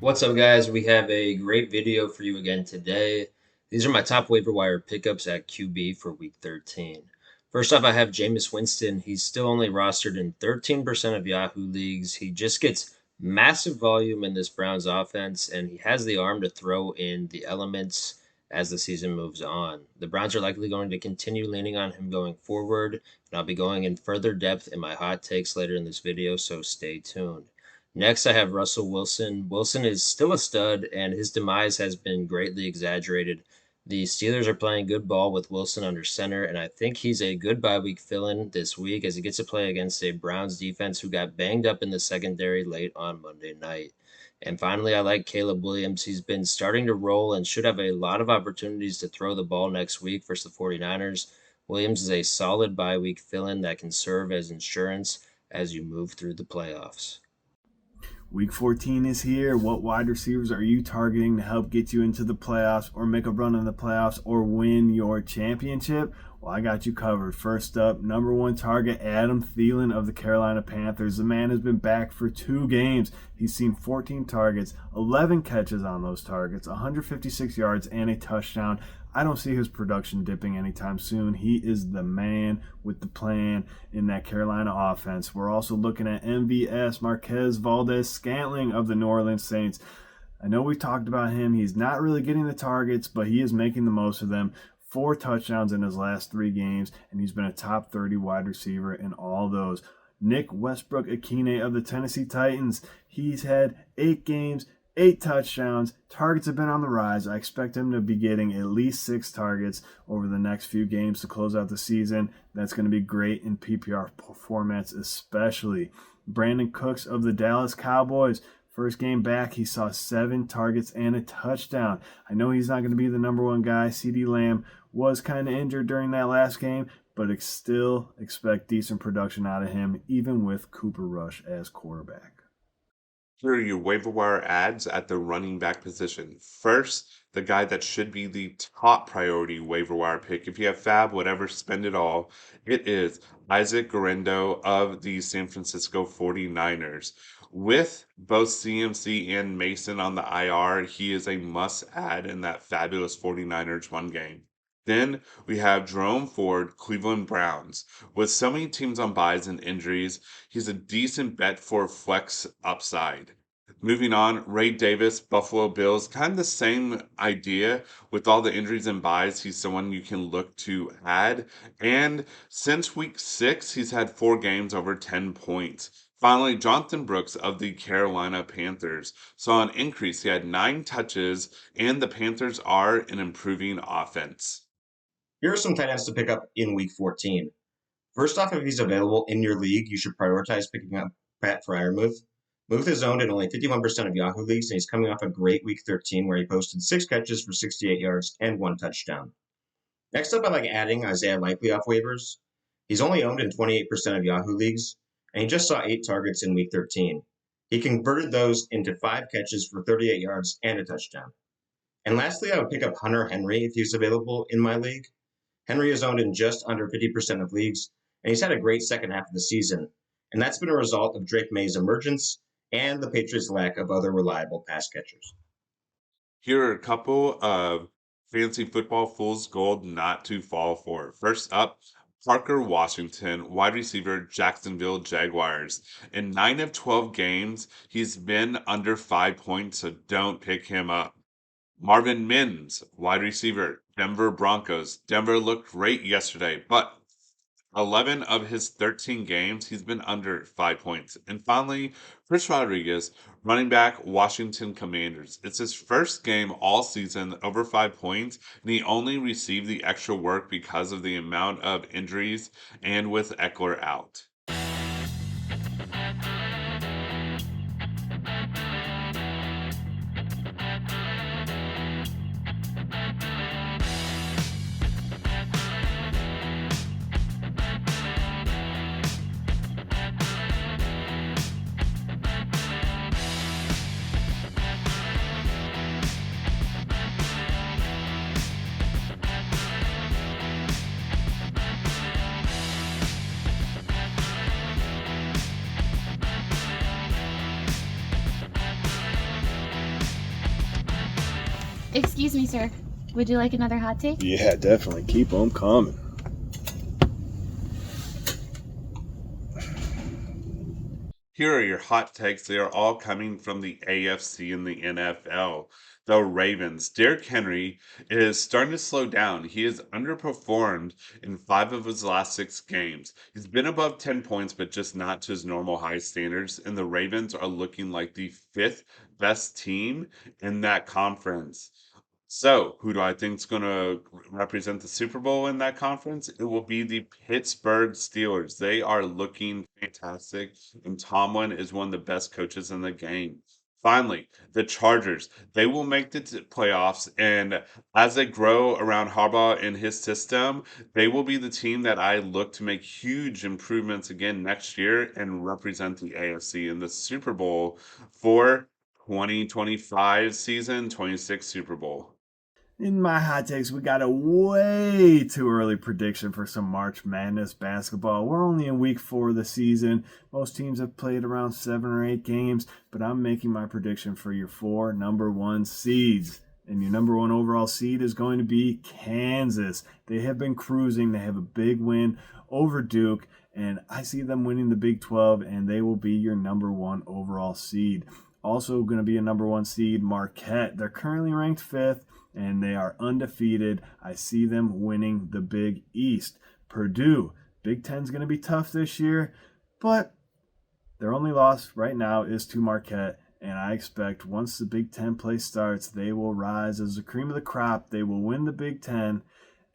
What's up, guys? We have a great video for you again today. These are my top waiver wire pickups at QB for week 13. First off, I have Jameis Winston. He's still only rostered in 13% of Yahoo leagues. He just gets massive volume in this Browns offense, and he has the arm to throw in the elements as the season moves on. The Browns are likely going to continue leaning on him going forward, and I'll be going in further depth in my hot takes later in this video, so stay tuned. Next, I have Russell Wilson. Wilson is still a stud, and his demise has been greatly exaggerated. The Steelers are playing good ball with Wilson under center, and I think he's a good bye week fill-in this week as he gets to play against a Browns defense who got banged up in the secondary late on Monday night. And finally, I like Caleb Williams. He's been starting to roll and should have a lot of opportunities to throw the ball next week versus the 49ers. Williams is a solid bye week fill-in that can serve as insurance as you move through the playoffs. Week 14 is here. What wide receivers are you targeting to help get you into the playoffs or make a run in the playoffs or win your championship? Well, I got you covered. First up, number one target, Adam Thielen of the Carolina Panthers. The man has been back for 2 games. He's seen 14 targets, 11 catches on those targets, 156 yards, and a touchdown. I don't see his production dipping anytime soon. He is the man with the plan in that Carolina offense. We're also looking at MVS, Marquez Valdez-Scantling of the New Orleans Saints. I know we talked about him. He's not really getting the targets, but he is making the most of them. 4 touchdowns in his last 3 games, and he's been a top 30 wide receiver in all those. Nick Westbrook-Akine of the Tennessee Titans. He's had 8 games, 8 touchdowns. Targets have been on the rise. I expect him to be getting at least 6 targets over the next few games to close out the season. That's going to be great in PPR formats especially. Brandon Cooks of the Dallas Cowboys. First game back, he saw 7 targets and a touchdown. I know he's not going to be the number one guy. CeeDee Lamb was kind of injured during that last game, but still expect decent production out of him, even with Cooper Rush as quarterback. Here are your waiver wire ads at the running back position. First, the guy that should be the top priority waiver wire pick. If you have fab, whatever, spend it all. It is Isaac Guerendo of the San Francisco 49ers. With both CMC and Mason on the IR, he is a must add in that fabulous 49ers run game. Then we have Jerome Ford, Cleveland Browns. With so many teams on buys and injuries, he's a decent bet for flex upside. Moving on, Ray Davis, Buffalo Bills, kind of the same idea. With all the injuries and buys, he's someone you can look to add. And since week 6, he's had 4 games over 10 points. Finally, Jonathan Brooks of the Carolina Panthers saw an increase. He had 9 touches, and the Panthers are an improving offense. Here are some tight ends to pick up in week 14. First off, if he's available in your league, you should prioritize picking up Pat Freiermuth. Muth is owned in only 51% of Yahoo leagues, and he's coming off a great week 13 where he posted 6 catches for 68 yards and 1 touchdown. Next up, I like adding Isaiah Likely off waivers. He's only owned in 28% of Yahoo leagues, and he just saw 8 targets in week 13. He converted those into 5 catches for 38 yards and a touchdown. And lastly, I would pick up Hunter Henry if he's available in my league. Henry is owned in just under 50% of leagues, and he's had a great second half of the season. And that's been a result of Drake May's emergence and the Patriots' lack of other reliable pass catchers. Here are a couple of fantasy football fool's gold not to fall for. First up, Parker Washington, wide receiver, Jacksonville Jaguars. In 9 of 12 games, he's been under 5 points, so don't pick him up. Marvin Mims, wide receiver, Denver Broncos. Denver looked great yesterday, but 11 of his 13 games, he's been under 5 points. And finally, Chris Rodriguez, running back, Washington Commanders. It's his first game all season over 5 points, and he only received the extra work because of the amount of injuries and with Eckler out. Excuse me, sir. Would you like another hot take? Yeah, definitely. Keep them coming. Here are your hot takes. They are all coming from the AFC and the NFL. The Ravens. Derrick Henry is starting to slow down. He has underperformed in 5 of his last 6 games. He's been above 10 points, but just not to his normal high standards. And the Ravens are looking like the fifth best team in that conference. So, who do I think is going to represent the Super Bowl in that conference? It will be the Pittsburgh Steelers. They are looking fantastic, and Tomlin is one of the best coaches in the game. Finally, the Chargers. They will make the playoffs, and as they grow around Harbaugh and his system, they will be the team that I look to make huge improvements again next year and represent the AFC in the Super Bowl for 2025 season, 26 Super Bowl. In my hot takes, we got a way too early prediction for some March Madness basketball. We're only in week 4 of the season. Most teams have played around 7 or 8 games, but I'm making my prediction for your 4 number 1 seeds. And your number 1 overall seed is going to be Kansas. They have been cruising. They have a big win over Duke, and I see them winning the Big 12, and they will be your number 1 overall seed. Also going to be a number 1 seed, Marquette. They're currently ranked 5th, and they are undefeated. I see them winning the Big East. Purdue, Big Ten's going to be tough this year, but their only loss right now is to Marquette, and I expect once the Big Ten play starts, they will rise as the cream of the crop. They will win the Big Ten,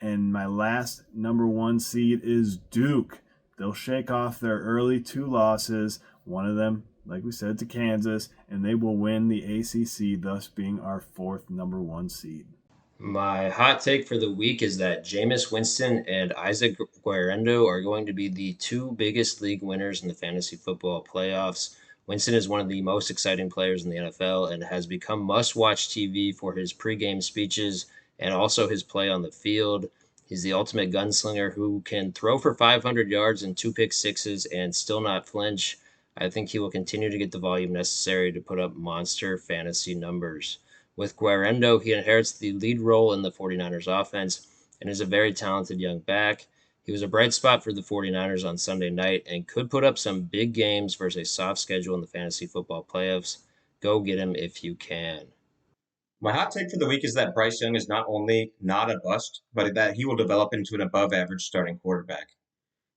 and my last number 1 seed is Duke. They'll shake off their early 2 losses, one of them, like we said, to Kansas, and they will win the ACC, thus being our 4th number 1 seed. My hot take for the week is that Jameis Winston and Isaac Guerrero are going to be the 2 biggest league winners in the fantasy football playoffs. Winston is one of the most exciting players in the NFL and has become must-watch TV for his pregame speeches and also his play on the field. He's the ultimate gunslinger who can throw for 500 yards and 2 pick sixes and still not flinch. I think he will continue to get the volume necessary to put up monster fantasy numbers. With Guarendo, he inherits the lead role in the 49ers offense and is a very talented young back. He was a bright spot for the 49ers on Sunday night and could put up some big games versus a soft schedule in the fantasy football playoffs. Go get him if you can. My hot take for the week is that Bryce Young is not only not a bust, but that he will develop into an above average starting quarterback.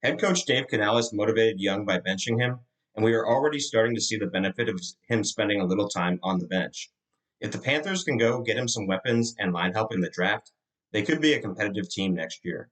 Head coach Dave Canales motivated Young by benching him, and we are already starting to see the benefit of him spending a little time on the bench. If the Panthers can go get him some weapons and line help in the draft, they could be a competitive team next year.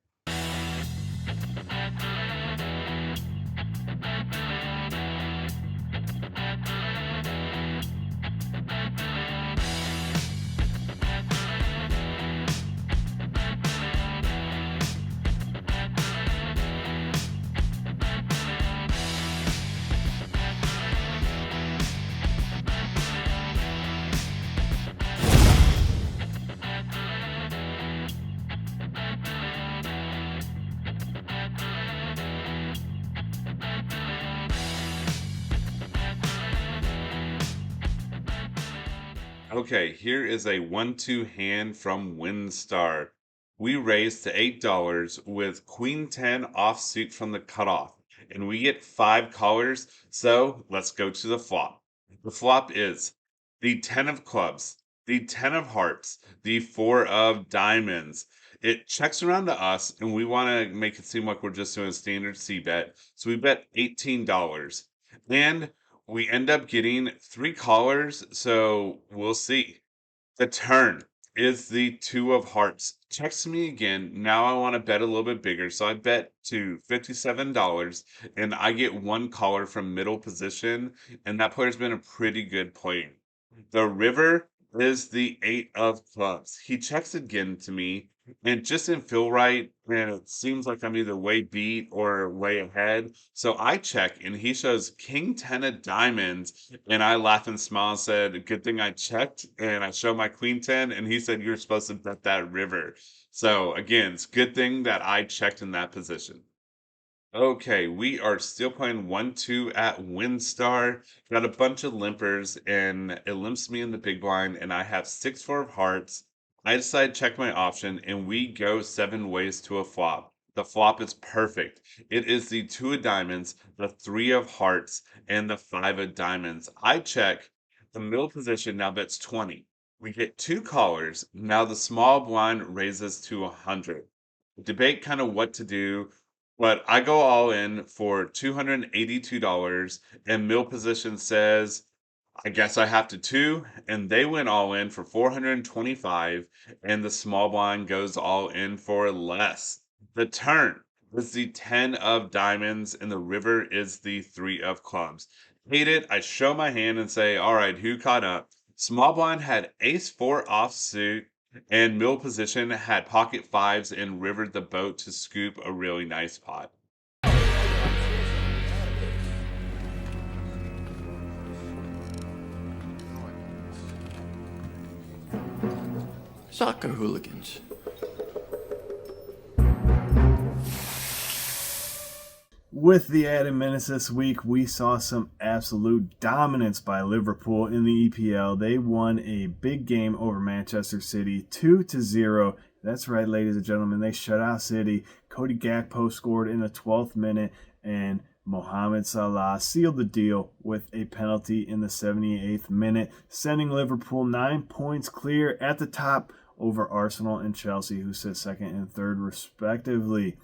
Okay, here is a 1-2 hand from Windstar. We raised to $8 with Queen 10 offsuit from the cutoff, and we get 5 callers, so let's go to the flop. The flop is the 10 of clubs, the 10 of hearts, the 4 of diamonds. It checks around to us, and we want to make it seem like we're just doing a standard C bet, so we bet $18. And we end up getting 3 callers, so we'll see. The turn is the 2 of hearts. Checks me again. Now I want to bet a little bit bigger, so I bet to $57, and I get 1 caller from middle position, and that player's been a pretty good player. The river is the 8 of clubs. He checks again to me, and it just didn't feel right, and it seems like I'm either way beat or way ahead. So I check, and he shows King 10 of diamonds, and I laugh and smile and said, "Good thing I checked." And I show my Queen 10, and he said, "You're supposed to bet that river." So again, it's a good thing that I checked in that position. Okay, we are still playing 1-2 at Windstar. Got a bunch of limpers, and it limps me in the big blind, and I have 6-4 of hearts, I decide to check my option and we go 7 ways to a flop. The flop is perfect. It is the 2 of diamonds, the 3 of hearts, and the 5 of diamonds. I check. The middle position now bets 20. We get 2 callers. Now the small blind raises to 100. Debate kind of what to do, but I go all in for $282 and middle position says I guess I have to too. And they went all in for 425, and the small blind goes all in for less. The turn was the 10 of diamonds, and the river is the 3 of clubs. Hate it. I show my hand and say, all right, who caught up? Small blind had ace 4 offsuit, and middle position had pocket fives and rivered the boat to scoop a really nice pot. Soccer hooligans. With the added minutes this week, we saw some absolute dominance by Liverpool in the EPL. They won a big game over Manchester City 2-0. That's right, ladies and gentlemen. They shut out City. Cody Gakpo scored in the 12th minute, and Mohamed Salah sealed the deal with a penalty in the 78th minute, sending Liverpool 9 points clear at the top over Arsenal and Chelsea, who sit second and third respectively.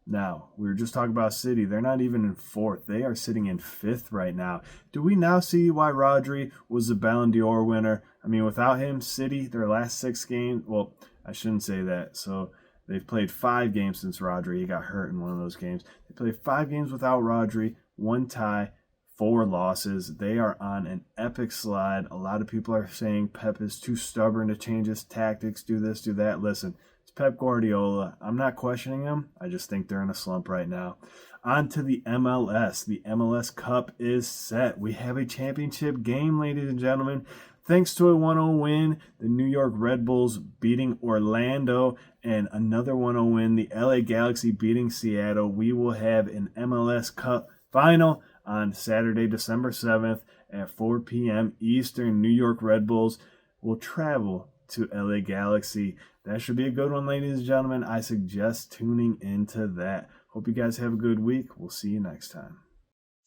Now, we were just talking about City. They're not even in fourth. They are sitting in fifth right now. Do we now see why Rodri was the Ballon d'Or winner? I mean, without him, City, their last 6 games, well, I shouldn't say that. So they've played 5 games since Rodri. He got hurt in one of those games. They played 5 games without Rodri, 1 tie, 4 losses. They are on an epic slide. A lot of people are saying Pep is too stubborn to change his tactics, do this, do that. Listen, it's Pep Guardiola. I'm not questioning him. I just think they're in a slump right now. On to the MLS. The MLS Cup is set. We have a championship game, ladies and gentlemen. Thanks to a 1-0 win, the New York Red Bulls beating Orlando, and another 1-0 win, the LA Galaxy beating Seattle, we will have an MLS Cup final on Saturday, December 7th at 4 p.m. Eastern. New York Red Bulls will travel to LA Galaxy. That should be a good one, ladies and gentlemen. I suggest tuning into that. Hope you guys have a good week. We'll see you next time.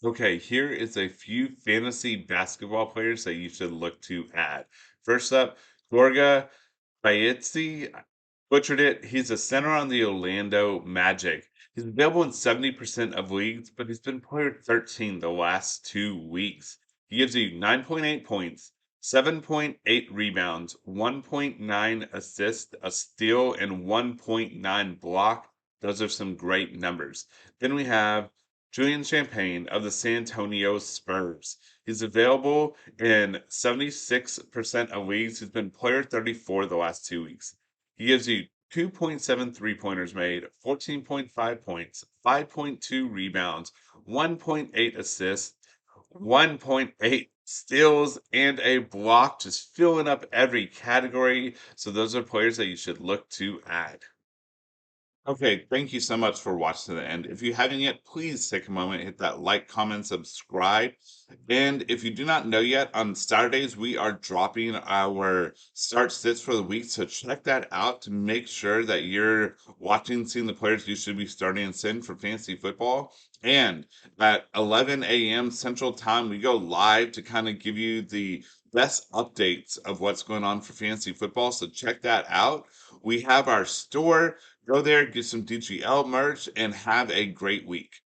Okay, here is a few fantasy basketball players that you should look to add. First up, Gorga Baetzi. Butchered it. He's a center on the Orlando Magic. He's available in 70% of leagues, but he's been player 13 the last 2 weeks. He gives you 9.8 points, 7.8 rebounds, 1.9 assists, a steal, and 1.9 block. Those are some great numbers. Then we have Julian Champagne of the San Antonio Spurs. He's available in 76% of leagues. He's been player 34 the last 2 weeks. He gives you 2.7 3-pointers made, 14.5 points, 5.2 rebounds, 1.8 assists, 1.8 steals, and a block, just filling up every category. So those are players that you should look to add. Okay, thank you so much for watching to the end. If you haven't yet, please take a moment, hit that like, comment, subscribe. And if you do not know yet, on Saturdays we are dropping our start sits for the week. So check that out to make sure that you're watching, seeing the players you should be starting and sitting for fantasy football. And at 11 a.m. Central Time, we go live to kind of give you the best updates of what's going on for fantasy football. So check that out. We have our store. Go there, get some DGL merch, and have a great week.